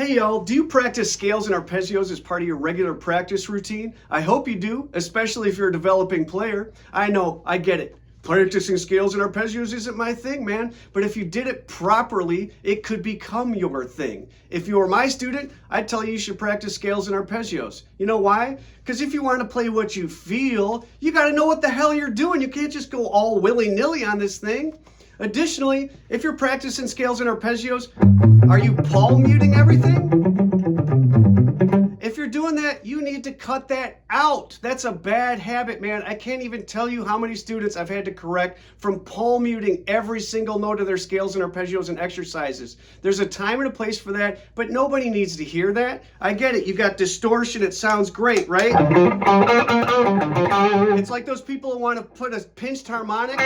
Hey y'all, do you practice scales and arpeggios as part of your regular practice routine? I hope you do, especially if you're a developing player. I know, I get it. Practicing scales and arpeggios isn't my thing, man. But if you did it properly, it could become your thing. If you were my student, I'd tell you should practice scales and arpeggios. You know why? Because if you want to play what you feel, you got to know what the hell you're doing. You can't just go all willy-nilly on this thing. Additionally, if you're practicing scales and arpeggios, are you palm muting everything? If you're doing that, you need to cut that out. That's a bad habit, man. I can't even tell you how many students I've had to correct from palm muting every single note of their scales and arpeggios and exercises. There's a time and a place for that, but nobody needs to hear that. I get it. You got distortion. It sounds great, right? It's like those people who want to put a pinched harmonic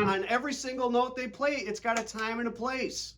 on every single note they play. It's got a time and a place.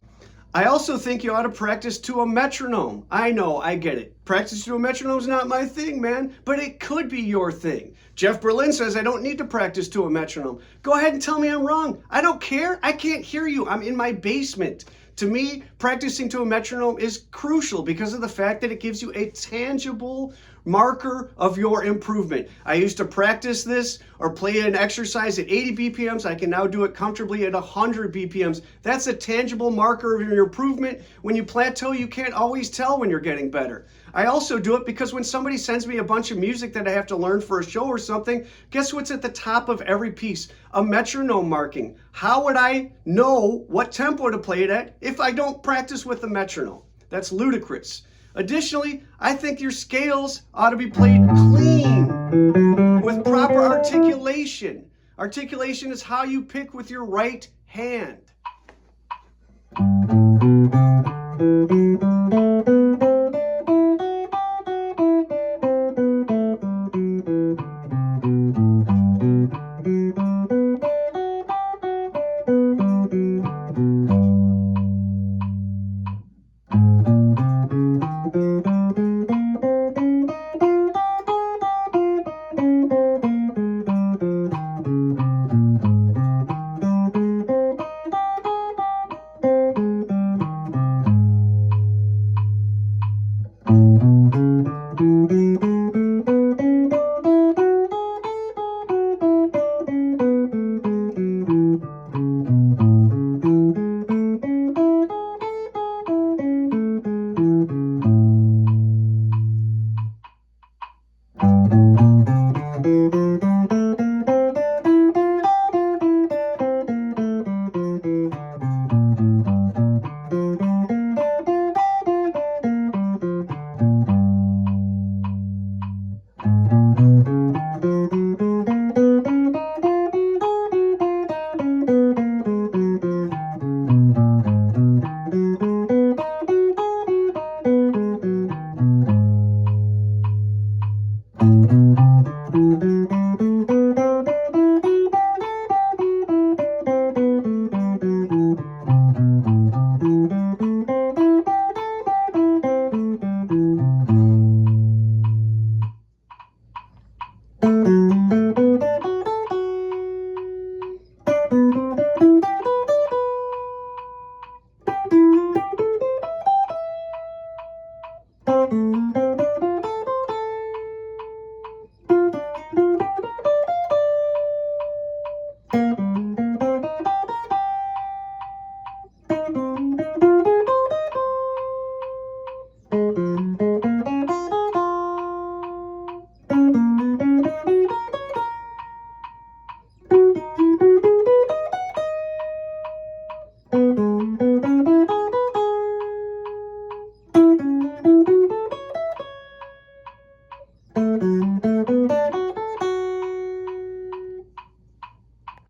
I also think you ought to practice to a metronome. I know, I get it. Practice to a metronome is not my thing, man, but it could be your thing. Jeff Berlin says I don't need to practice to a metronome. Go ahead and tell me I'm wrong. I don't care. I can't hear you. I'm in my basement. To me, practicing to a metronome is crucial because of the fact that it gives you a tangible marker of your improvement. I used to practice this or play an exercise at 80 BPMs. I can now do it comfortably at 100 BPMs. That's a tangible marker of your improvement. When you plateau, you can't always tell when you're getting better. I also do it because when somebody sends me a bunch of music that I have to learn for a show or something, guess what's at the top of every piece? A metronome marking. How would I know what tempo to play it at if I don't practice with the metronome? That's ludicrous. Additionally, I think your scales ought to be played clean with proper articulation. Articulation is how you pick with your right hand.